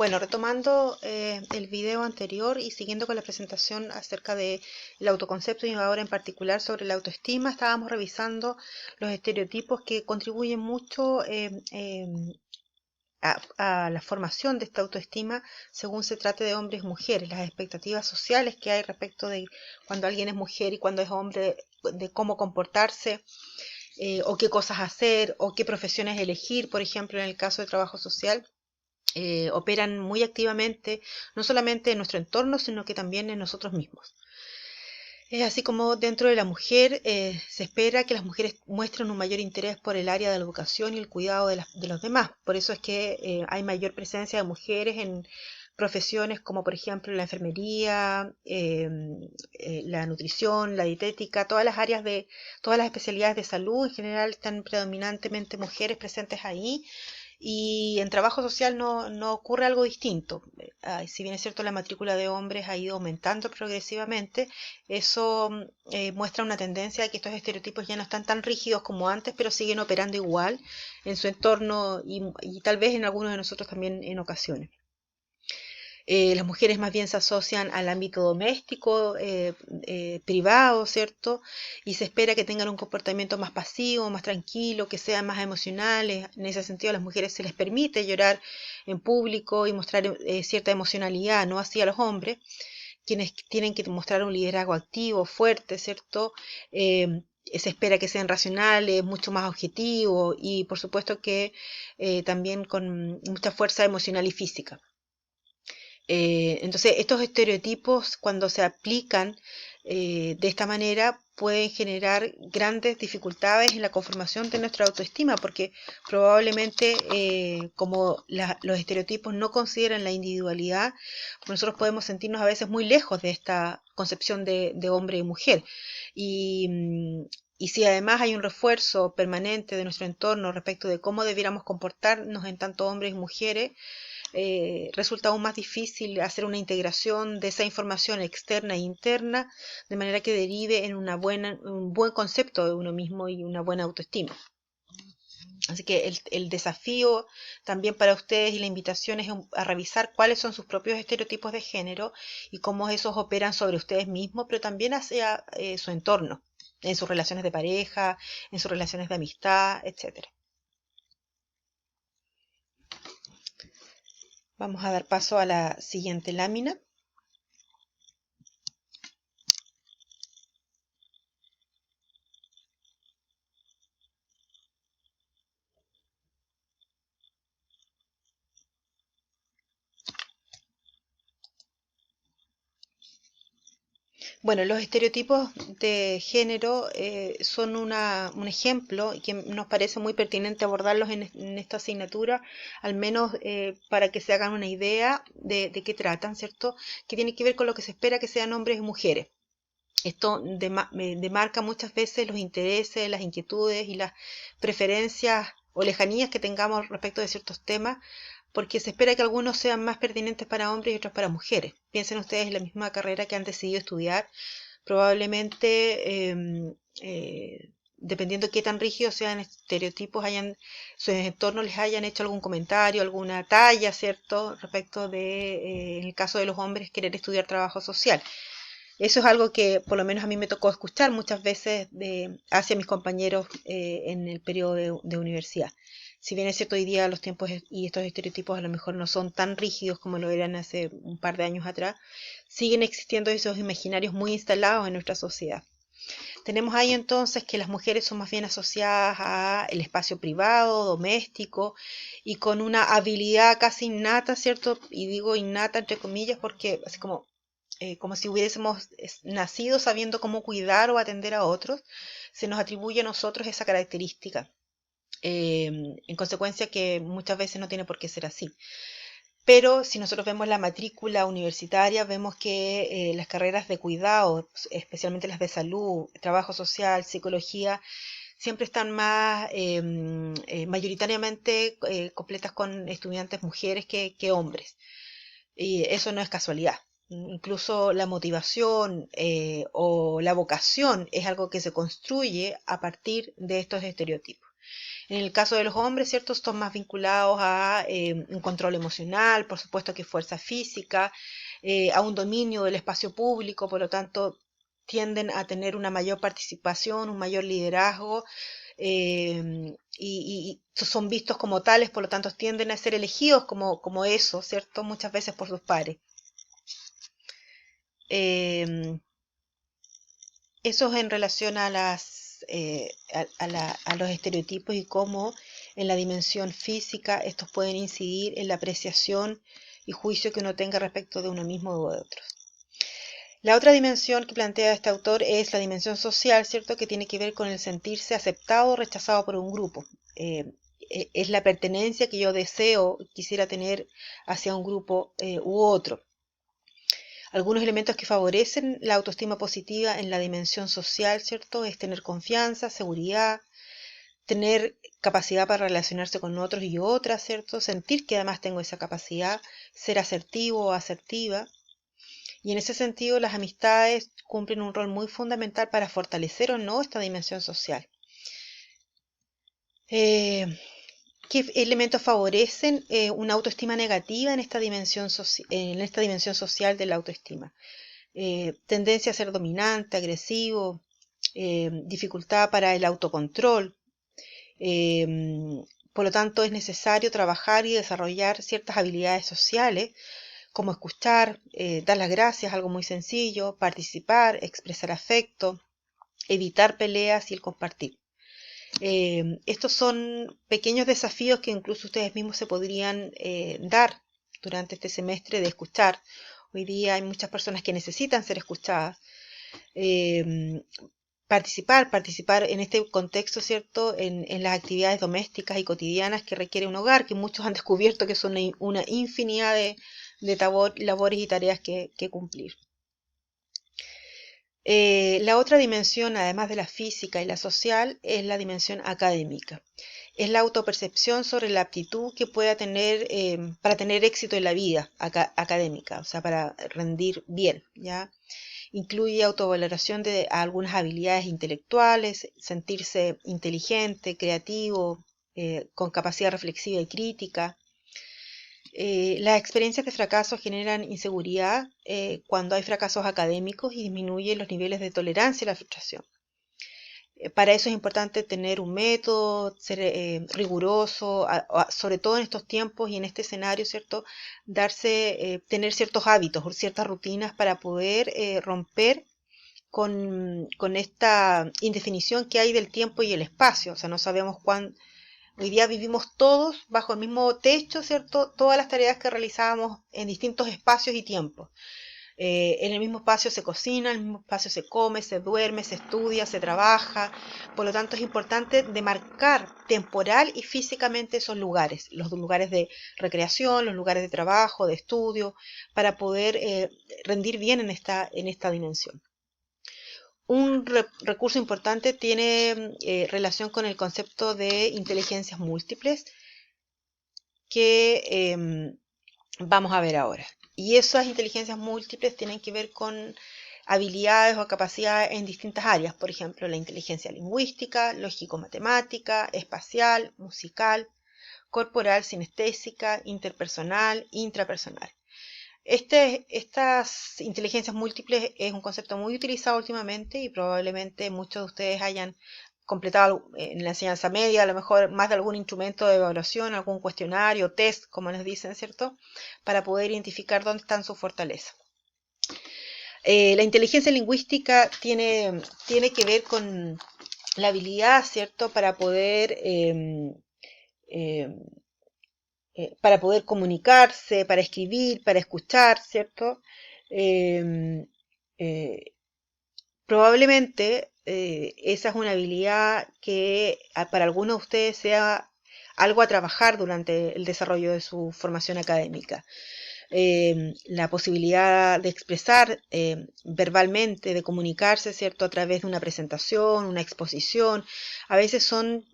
Bueno, retomando el video anterior y siguiendo con la presentación acerca del autoconcepto y ahora en particular sobre la autoestima, estábamos revisando los estereotipos que contribuyen mucho a la formación de esta autoestima según se trate de hombres y mujeres, las expectativas sociales que hay respecto de cuando alguien es mujer y cuando es hombre, de cómo comportarse. O qué cosas hacer o qué profesiones elegir, por ejemplo, en el caso de trabajo social. Operan muy activamente, no solamente en nuestro entorno, sino que también en nosotros mismos. Es así como dentro de la mujer se espera que las mujeres muestren un mayor interés por el área de la educación y el cuidado de los demás. Por eso es que hay mayor presencia de mujeres en profesiones como por ejemplo la enfermería, la nutrición, la dietética, todas las especialidades de salud en general están predominantemente mujeres presentes ahí. Y en trabajo social no ocurre algo distinto. Si bien es cierto la matrícula de hombres ha ido aumentando progresivamente, eso muestra una tendencia a que estos estereotipos ya no están tan rígidos como antes, pero siguen operando igual en su entorno y tal vez en algunos de nosotros también en ocasiones. Las mujeres más bien se asocian al ámbito doméstico, privado, ¿cierto? Y se espera que tengan un comportamiento más pasivo, más tranquilo, que sean más emocionales. En ese sentido, a las mujeres se les permite llorar en público y mostrar cierta emocionalidad, no así a los hombres, quienes tienen que mostrar un liderazgo activo, fuerte, ¿cierto? Se espera que sean racionales, mucho más objetivos y por supuesto que también con mucha fuerza emocional y física. Entonces, estos estereotipos, cuando se aplican de esta manera, pueden generar grandes dificultades en la conformación de nuestra autoestima, porque probablemente, como los estereotipos no consideran la individualidad, nosotros podemos sentirnos a veces muy lejos de esta concepción de hombre y mujer. Y si además hay un refuerzo permanente de nuestro entorno respecto de cómo debiéramos comportarnos en tanto hombres y mujeres, resulta aún más difícil hacer una integración de esa información externa e interna, de manera que derive en un buen concepto de uno mismo y una buena autoestima. Así que el desafío también para ustedes y la invitación es a revisar cuáles son sus propios estereotipos de género y cómo esos operan sobre ustedes mismos, pero también hacia su entorno, en sus relaciones de pareja, en sus relaciones de amistad, etc. Vamos a dar paso a la siguiente lámina. Bueno, los estereotipos de género son un ejemplo que nos parece muy pertinente abordarlos en esta asignatura, al menos para que se hagan una idea de qué tratan, ¿cierto? Que tiene que ver con lo que se espera que sean hombres y mujeres. Esto demarca muchas veces los intereses, las inquietudes y las preferencias o lejanías que tengamos respecto de ciertos temas, porque se espera que algunos sean más pertinentes para hombres y otros para mujeres. Piensen ustedes en la misma carrera que han decidido estudiar, probablemente dependiendo de qué tan rígidos sean estereotipos, sus entornos les hayan hecho algún comentario, alguna talla, ¿cierto? Respecto de, en el caso de los hombres, querer estudiar trabajo social. Eso es algo que por lo menos a mí me tocó escuchar muchas veces hacia mis compañeros en el periodo de universidad. Si bien es cierto, hoy día los tiempos y estos estereotipos a lo mejor no son tan rígidos como lo eran hace un par de años atrás, siguen existiendo esos imaginarios muy instalados en nuestra sociedad. Tenemos ahí entonces que las mujeres son más bien asociadas al espacio privado, doméstico, y con una habilidad casi innata, ¿cierto? Y digo innata entre comillas porque así como si hubiésemos nacido sabiendo cómo cuidar o atender a otros, se nos atribuye a nosotros esa característica. En consecuencia que muchas veces no tiene por qué ser así. Pero si nosotros vemos la matrícula universitaria, vemos que las carreras de cuidado, especialmente las de salud, trabajo social, psicología, siempre están más mayoritariamente completas con estudiantes mujeres que hombres. Y eso no es casualidad. Incluso la motivación o la vocación es algo que se construye a partir de estos estereotipos. En el caso de los hombres, ¿cierto? Están más vinculados a un control emocional, por supuesto que fuerza física, a un dominio del espacio público, por lo tanto tienden a tener una mayor participación, un mayor liderazgo, y son vistos como tales, por lo tanto tienden a ser elegidos como eso, ¿cierto? Muchas veces por sus pares. Eso es en relación a los estereotipos y cómo en la dimensión física estos pueden incidir en la apreciación y juicio que uno tenga respecto de uno mismo o de otros. La otra dimensión que plantea este autor es la dimensión social, ¿cierto? Que tiene que ver con el sentirse aceptado o rechazado por un grupo. Es la pertenencia que yo deseo, quisiera tener hacia un grupo u otro. Algunos elementos que favorecen la autoestima positiva en la dimensión social, ¿cierto? Es tener confianza, seguridad, tener capacidad para relacionarse con otros y otras, ¿cierto? Sentir que además tengo esa capacidad, ser asertivo o asertiva. Y en ese sentido, las amistades cumplen un rol muy fundamental para fortalecer o no esta dimensión social. ¿Qué elementos favorecen una autoestima negativa en esta dimensión social de la autoestima? Tendencia a ser dominante, agresivo, dificultad para el autocontrol. Por lo tanto, es necesario trabajar y desarrollar ciertas habilidades sociales, como escuchar, dar las gracias, algo muy sencillo, participar, expresar afecto, evitar peleas y el compartir. Estos son pequeños desafíos que incluso ustedes mismos se podrían dar durante este semestre de escuchar. Hoy día hay muchas personas que necesitan ser escuchadas. Participar en este contexto, ¿cierto? En las actividades domésticas y cotidianas que requiere un hogar, que muchos han descubierto que son una infinidad de labores y tareas que cumplir. La otra dimensión, además de la física y la social, es la dimensión académica. Es la autopercepción sobre la aptitud que pueda tener para tener éxito en la vida académica, o sea, para rendir bien, ¿ya? Incluye autovaloración de algunas habilidades intelectuales, sentirse inteligente, creativo, con capacidad reflexiva y crítica. Las experiencias de fracaso generan inseguridad cuando hay fracasos académicos y disminuyen los niveles de tolerancia a la frustración. Para eso es importante tener un método, ser riguroso, sobre todo en estos tiempos y en este escenario, ¿cierto? Tener ciertos hábitos o ciertas rutinas para poder romper con esta indefinición que hay del tiempo y el espacio. O sea, no sabemos cuándo. Hoy día vivimos todos bajo el mismo techo, ¿cierto? Todas las tareas que realizábamos en distintos espacios y tiempos. En el mismo espacio se cocina, en el mismo espacio se come, se duerme, se estudia, se trabaja. Por lo tanto, es importante demarcar temporal y físicamente esos lugares, los lugares de recreación, los lugares de trabajo, de estudio, para poder rendir bien en esta dimensión. Un recurso importante tiene relación con el concepto de inteligencias múltiples que vamos a ver ahora. Y esas inteligencias múltiples tienen que ver con habilidades o capacidades en distintas áreas, por ejemplo, la inteligencia lingüística, lógico-matemática, espacial, musical, corporal, sinestésica, interpersonal, intrapersonal. Estas inteligencias múltiples es un concepto muy utilizado últimamente y probablemente muchos de ustedes hayan completado en la enseñanza media, a lo mejor más de algún instrumento de evaluación, algún cuestionario, test, como les dicen, ¿cierto? Para poder identificar dónde están sus fortalezas. La inteligencia lingüística tiene que ver con la habilidad, ¿cierto? Para poder comunicarse, para escribir, para escuchar, ¿cierto? Probablemente esa es una habilidad que para algunos de ustedes sea algo a trabajar durante el desarrollo de su formación académica. La posibilidad de expresar verbalmente, de comunicarse, ¿cierto? A través de una presentación, una exposición. A veces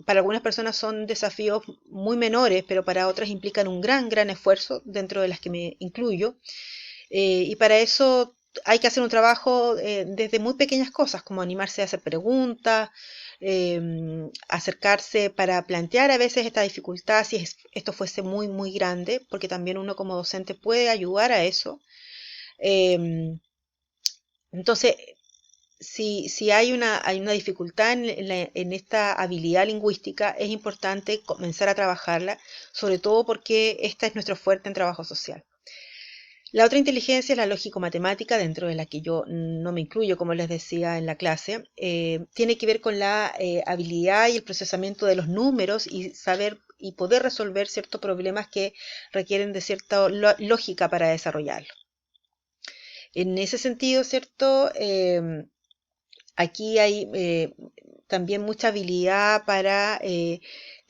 para algunas personas son desafíos muy menores, pero para otras implican un gran esfuerzo, dentro de las que me incluyo. Y para eso hay que hacer un trabajo desde muy pequeñas cosas, como animarse a hacer preguntas, acercarse para plantear a veces esta dificultad si esto fuese muy, muy grande, porque también uno como docente puede ayudar a eso. Entonces, si hay una dificultad en esta habilidad lingüística, es importante comenzar a trabajarla, sobre todo porque esta es nuestro fuerte en trabajo social. La otra inteligencia es la lógico-matemática, dentro de la que yo no me incluyo, como les decía en la clase. Tiene que ver con la habilidad y el procesamiento de los números y saber y poder resolver ciertos problemas que requieren de cierta lógica para desarrollarlo. En ese sentido, ¿cierto? Aquí hay también mucha habilidad para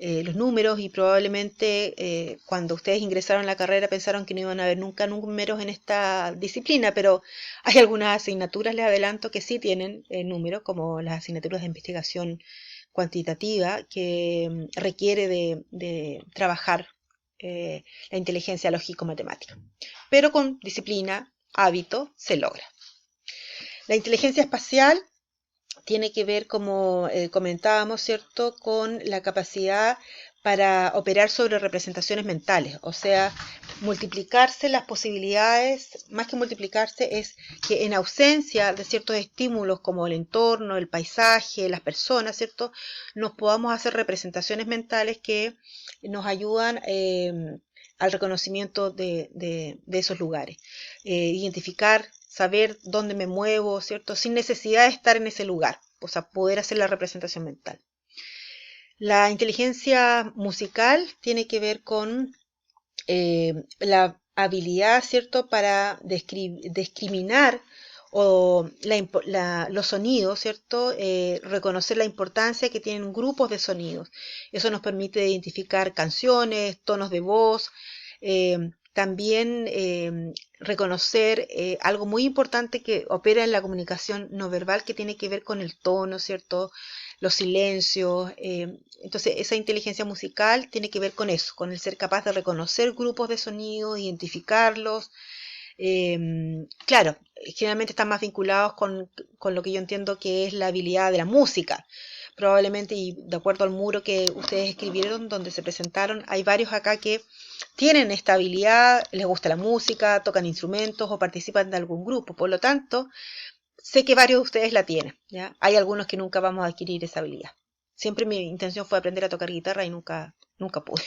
los números y probablemente cuando ustedes ingresaron a la carrera pensaron que no iban a haber nunca números en esta disciplina, pero hay algunas asignaturas, les adelanto, que sí tienen números, como las asignaturas de investigación cuantitativa, que requiere de trabajar la inteligencia lógico-matemática. Pero con disciplina, hábito, se logra. La inteligencia espacial tiene que ver, como comentábamos, ¿cierto?, con la capacidad para operar sobre representaciones mentales, o sea, multiplicarse las posibilidades, más que multiplicarse, es que en ausencia de ciertos estímulos como el entorno, el paisaje, las personas, ¿cierto?, nos podamos hacer representaciones mentales que nos ayudan al reconocimiento de esos lugares. Identificar, saber dónde me muevo, ¿cierto?, sin necesidad de estar en ese lugar, o sea, poder hacer la representación mental. La inteligencia musical tiene que ver con la habilidad, ¿cierto?, para discriminar los sonidos, ¿cierto? Reconocer la importancia que tienen grupos de sonidos. Eso nos permite identificar canciones, tonos de voz, también reconocer algo muy importante que opera en la comunicación no verbal, que tiene que ver con el tono, ¿cierto?, los silencios. Entonces, esa inteligencia musical tiene que ver con eso, con el ser capaz de reconocer grupos de sonidos, identificarlos. Claro, generalmente están más vinculados con lo que yo entiendo que es la habilidad de la música. Probablemente, y de acuerdo al muro que ustedes escribieron, donde se presentaron, hay varios acá que tienen esta habilidad, les gusta la música, tocan instrumentos o participan de algún grupo. Por lo tanto, sé que varios de ustedes la tienen, ¿ya? Hay algunos que nunca vamos a adquirir esa habilidad. Siempre mi intención fue aprender a tocar guitarra y nunca pude.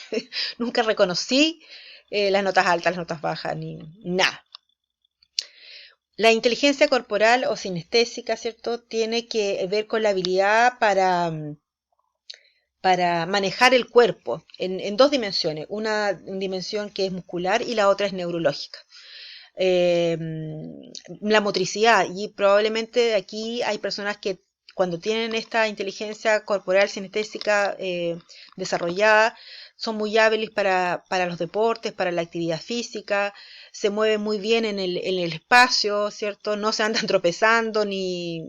Nunca reconocí las notas altas, las notas bajas, ni nada. La inteligencia corporal o sinestésica, ¿cierto?, tiene que ver con la habilidad para manejar el cuerpo en dos dimensiones. Una dimensión que es muscular y la otra es neurológica. La motricidad, y probablemente aquí hay personas que cuando tienen esta inteligencia corporal sinestésica desarrollada, son muy hábiles para los deportes, para la actividad física, se mueven muy bien en el espacio, ¿cierto? No se andan tropezando ni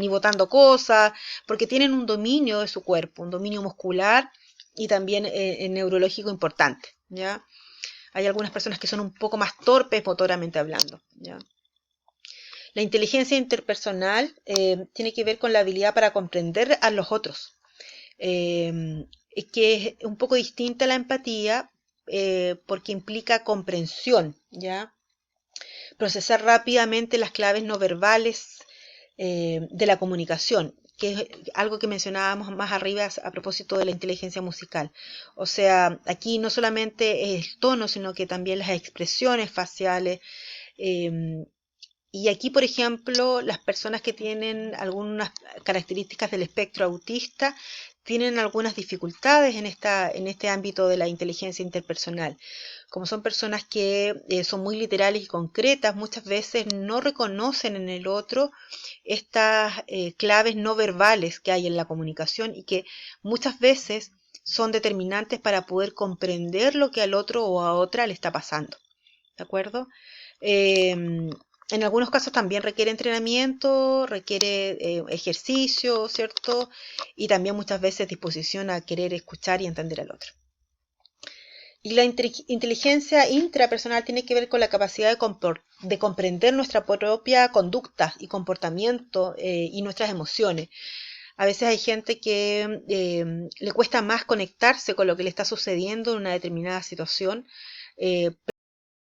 botando cosas, porque tienen un dominio de su cuerpo, un dominio muscular y también neurológico importante, ¿ya? Hay algunas personas que son un poco más torpes motoramente hablando, ¿ya? La inteligencia interpersonal tiene que ver con la habilidad para comprender a los otros, que es un poco distinta a la empatía porque implica comprensión, ¿ya? Procesar rápidamente las claves no verbales de la comunicación, que es algo que mencionábamos más arriba a propósito de la inteligencia musical. O sea, aquí no solamente es el tono, sino que también las expresiones faciales. Y aquí, por ejemplo, las personas que tienen algunas características del espectro autista tienen algunas dificultades en este ámbito de la inteligencia interpersonal. Como son personas que son muy literales y concretas, muchas veces no reconocen en el otro estas claves no verbales que hay en la comunicación y que muchas veces son determinantes para poder comprender lo que al otro o a otra le está pasando. ¿De acuerdo? En algunos casos también requiere entrenamiento, requiere ejercicio, ¿cierto? Y también muchas veces disposición a querer escuchar y entender al otro. Y la inteligencia intrapersonal tiene que ver con la capacidad de comprender nuestra propia conducta y comportamiento y nuestras emociones. A veces hay gente que le cuesta más conectarse con lo que le está sucediendo en una determinada situación,